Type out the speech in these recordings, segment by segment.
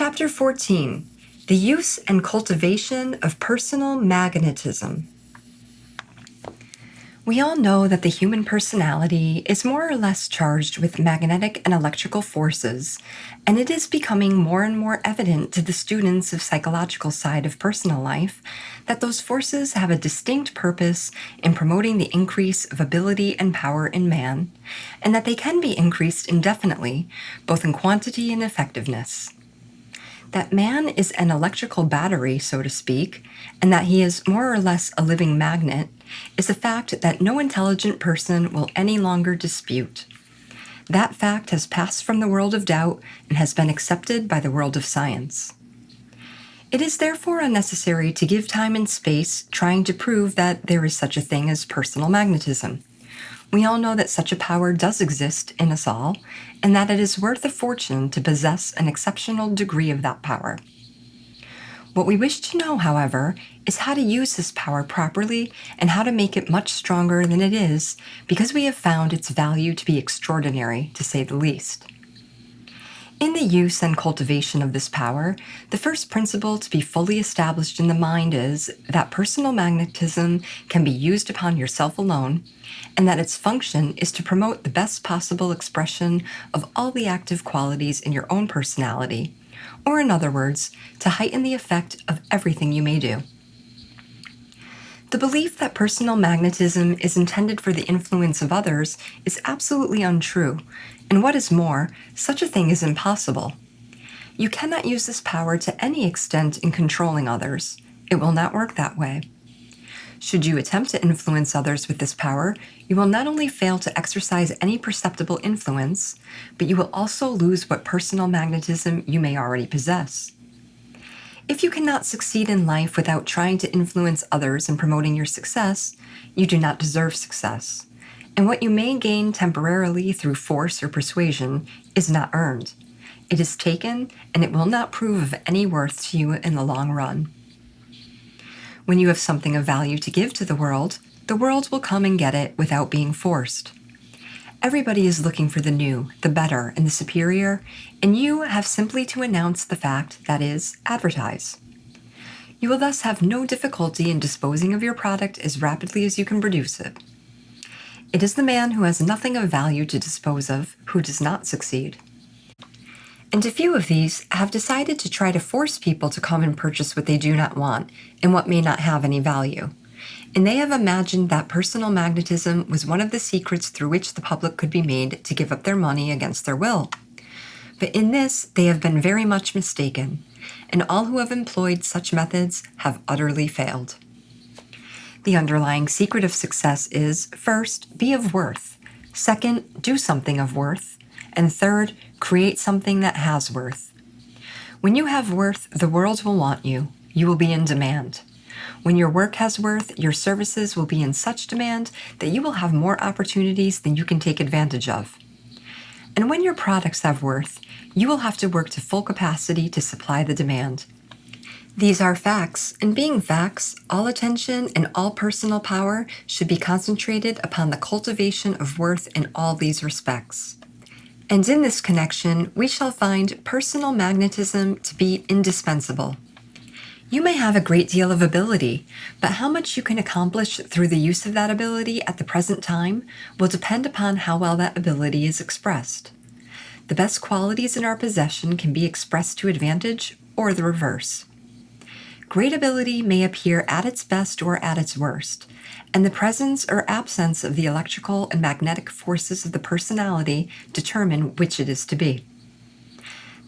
Chapter 14: The Use and Cultivation of Personal Magnetism. We all know that the human personality is more or less charged with magnetic and electrical forces, and it is becoming more and more evident to the students of psychological side of personal life that those forces have a distinct purpose in promoting the increase of ability and power in man, and that they can be increased indefinitely, both in quantity and effectiveness. That man is an electrical battery, so to speak, and that he is more or less a living magnet, is a fact that no intelligent person will any longer dispute. That fact has passed from the world of doubt and has been accepted by the world of science. It is therefore unnecessary to give time and space trying to prove that there is such a thing as personal magnetism. We all know that such a power does exist in us all, and that it is worth a fortune to possess an exceptional degree of that power. What we wish to know, however, is how to use this power properly and how to make it much stronger than it is, because we have found its value to be extraordinary, to say the least. In the use and cultivation of this power, the first principle to be fully established in the mind is that personal magnetism can be used upon yourself alone, and that its function is to promote the best possible expression of all the active qualities in your own personality, or in other words, to heighten the effect of everything you may do. The belief that personal magnetism is intended for the influence of others is absolutely untrue, and what is more, such a thing is impossible. You cannot use this power to any extent in controlling others. It will not work that way. Should you attempt to influence others with this power, you will not only fail to exercise any perceptible influence, but you will also lose what personal magnetism you may already possess. If you cannot succeed in life without trying to influence others in promoting your success, you do not deserve success. And what you may gain temporarily through force or persuasion is not earned. It is taken, and it will not prove of any worth to you in the long run. When you have something of value to give to the world will come and get it without being forced. Everybody is looking for the new, the better, and the superior, and you have simply to announce the fact, that is, advertise. You will thus have no difficulty in disposing of your product as rapidly as you can produce it. It is the man who has nothing of value to dispose of who does not succeed. And a few of these have decided to try to force people to come and purchase what they do not want and what may not have any value. And they have imagined that personal magnetism was one of the secrets through which the public could be made to give up their money against their will. But in this, they have been very much mistaken, and all who have employed such methods have utterly failed. The underlying secret of success is, first, be of worth. Second, do something of worth. And third, create something that has worth. When you have worth, the world will want you. You will be in demand. When your work has worth, your services will be in such demand that you will have more opportunities than you can take advantage of. And when your products have worth, you will have to work to full capacity to supply the demand. These are facts, and being facts, all attention and all personal power should be concentrated upon the cultivation of worth in all these respects. And in this connection, we shall find personal magnetism to be indispensable. You may have a great deal of ability, but how much you can accomplish through the use of that ability at the present time will depend upon how well that ability is expressed. The best qualities in our possession can be expressed to advantage or the reverse. Great ability may appear at its best or at its worst, and the presence or absence of the electrical and magnetic forces of the personality determine which it is to be.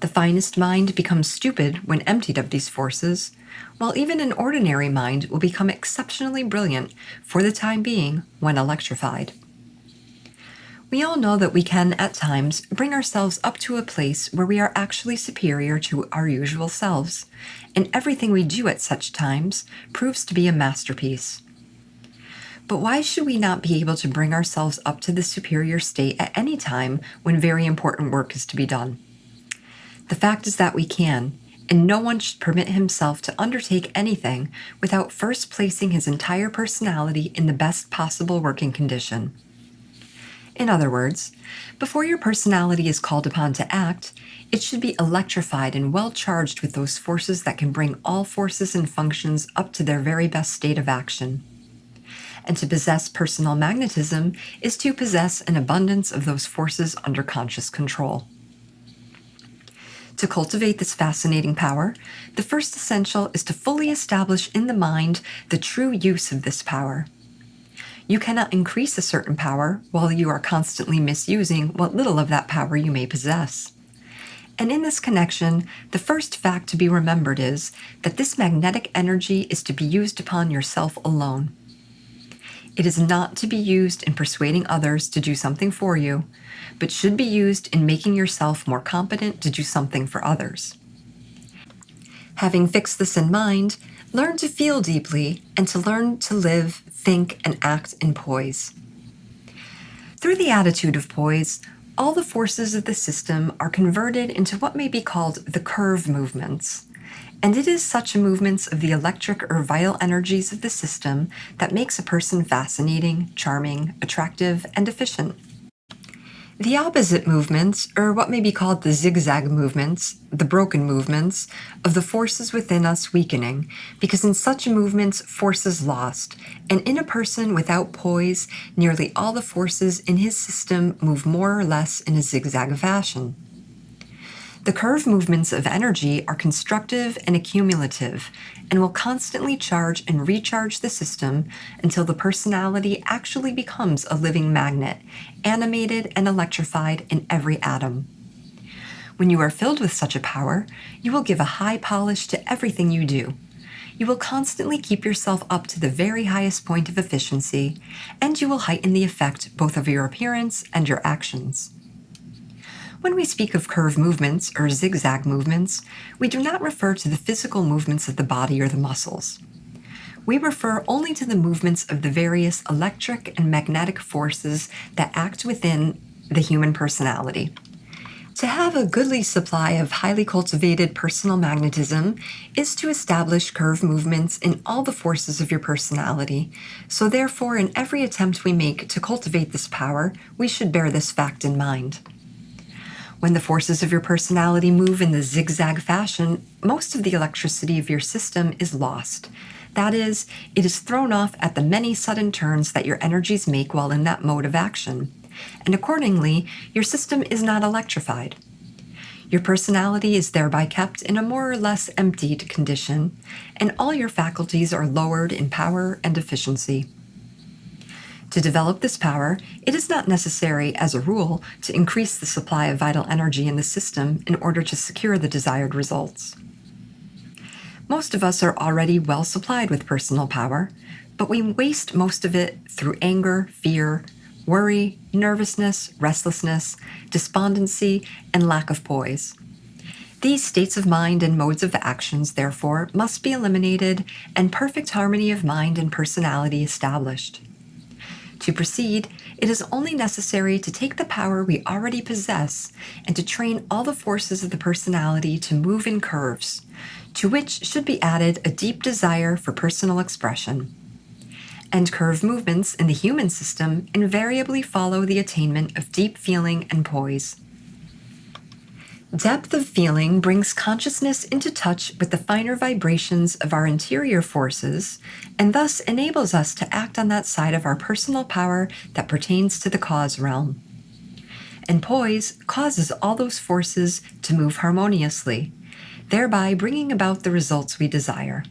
The finest mind becomes stupid when emptied of these forces, while even an ordinary mind will become exceptionally brilliant for the time being when electrified. We all know that we can, at times, bring ourselves up to a place where we are actually superior to our usual selves, and everything we do at such times proves to be a masterpiece. But why should we not be able to bring ourselves up to this superior state at any time when very important work is to be done? The fact is that we can, and no one should permit himself to undertake anything without first placing his entire personality in the best possible working condition. In other words, before your personality is called upon to act, it should be electrified and well charged with those forces that can bring all forces and functions up to their very best state of action. And to possess personal magnetism is to possess an abundance of those forces under conscious control. To cultivate this fascinating power, the first essential is to fully establish in the mind the true use of this power. You cannot increase a certain power while you are constantly misusing what little of that power you may possess. And in this connection, the first fact to be remembered is that this magnetic energy is to be used upon yourself alone. It is not to be used in persuading others to do something for you, but should be used in making yourself more competent to do something for others. Having fixed this in mind, learn to feel deeply and to learn to live, think, and act in poise. Through the attitude of poise, all the forces of the system are converted into what may be called the curve movements, and it is such movements of the electric or vital energies of the system that makes a person fascinating, charming, attractive, and efficient. The opposite movements, or what may be called the zigzag movements, the broken movements, of the forces within us weakening, because in such movements force is lost, and in a person without poise, nearly all the forces in his system move more or less in a zigzag fashion. The curve movements of energy are constructive and accumulative, and will constantly charge and recharge the system until the personality actually becomes a living magnet, animated and electrified in every atom. When you are filled with such a power, you will give a high polish to everything you do. You will constantly keep yourself up to the very highest point of efficiency, and you will heighten the effect both of your appearance and your actions. When we speak of curve movements or zigzag movements, we do not refer to the physical movements of the body or the muscles. We refer only to the movements of the various electric and magnetic forces that act within the human personality. To have a goodly supply of highly cultivated personal magnetism is to establish curve movements in all the forces of your personality, so therefore in every attempt we make to cultivate this power, we should bear this fact in mind. When the forces of your personality move in the zigzag fashion, most of the electricity of your system is lost. That is, it is thrown off at the many sudden turns that your energies make while in that mode of action, and accordingly, your system is not electrified. Your personality is thereby kept in a more or less emptied condition, and all your faculties are lowered in power and efficiency. To develop this power, it is not necessary, as a rule, to increase the supply of vital energy in the system in order to secure the desired results. Most of us are already well supplied with personal power, but we waste most of it through anger, fear, worry, nervousness, restlessness, despondency, and lack of poise. These states of mind and modes of actions, therefore, must be eliminated and perfect harmony of mind and personality established. To proceed, it is only necessary to take the power we already possess and to train all the forces of the personality to move in curves, to which should be added a deep desire for personal expression. And curve movements in the human system invariably follow the attainment of deep feeling and poise. Depth of feeling brings consciousness into touch with the finer vibrations of our interior forces, and thus enables us to act on that side of our personal power that pertains to the cause realm. And poise causes all those forces to move harmoniously, thereby bringing about the results we desire.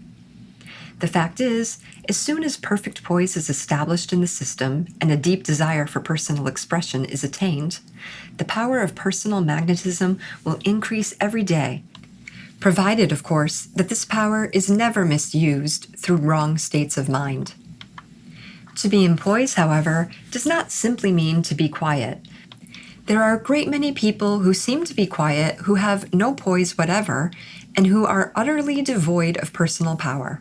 The fact is, as soon as perfect poise is established in the system and a deep desire for personal expression is attained, the power of personal magnetism will increase every day, provided, of course, that this power is never misused through wrong states of mind. To be in poise, however, does not simply mean to be quiet. There are a great many people who seem to be quiet who have no poise whatever and who are utterly devoid of personal power.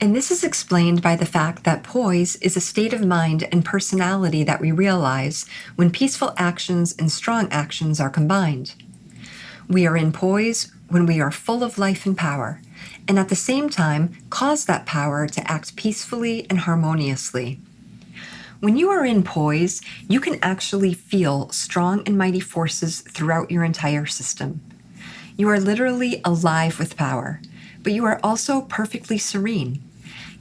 And this is explained by the fact that poise is a state of mind and personality that we realize when peaceful actions and strong actions are combined. We are in poise when we are full of life and power, and at the same time cause that power to act peacefully and harmoniously. When you are in poise, you can actually feel strong and mighty forces throughout your entire system. You are literally alive with power, but you are also perfectly serene.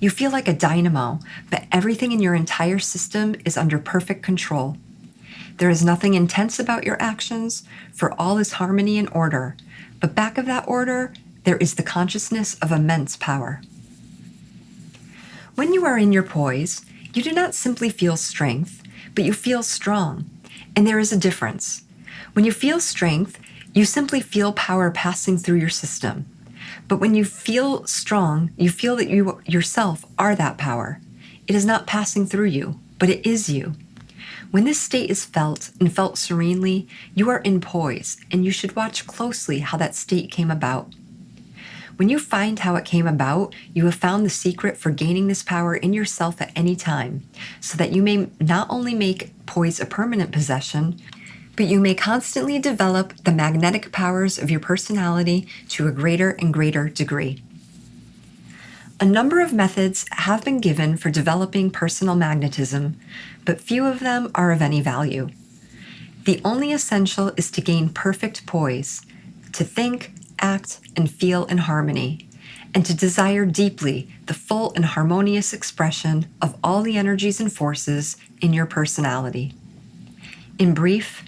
You feel like a dynamo, but everything in your entire system is under perfect control. There is nothing intense about your actions, for all is harmony and order, but back of that order, there is the consciousness of immense power. When you are in your poise, you do not simply feel strength, but you feel strong, and there is a difference. When you feel strength, you simply feel power passing through your system. But when you feel strong, you feel that you yourself are that power. It is not passing through you, but it is you. When this state is felt and felt serenely, you are in poise, and you should watch closely how that state came about. When you find how it came about, you have found the secret for gaining this power in yourself at any time, so that you may not only make poise a permanent possession, but you may constantly develop the magnetic powers of your personality to a greater and greater degree. A number of methods have been given for developing personal magnetism, but few of them are of any value. The only essential is to gain perfect poise, to think, act, and feel in harmony, and to desire deeply the full and harmonious expression of all the energies and forces in your personality. In brief,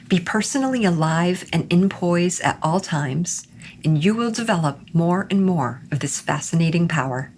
be personally alive and in poise at all times, and you will develop more and more of this fascinating power.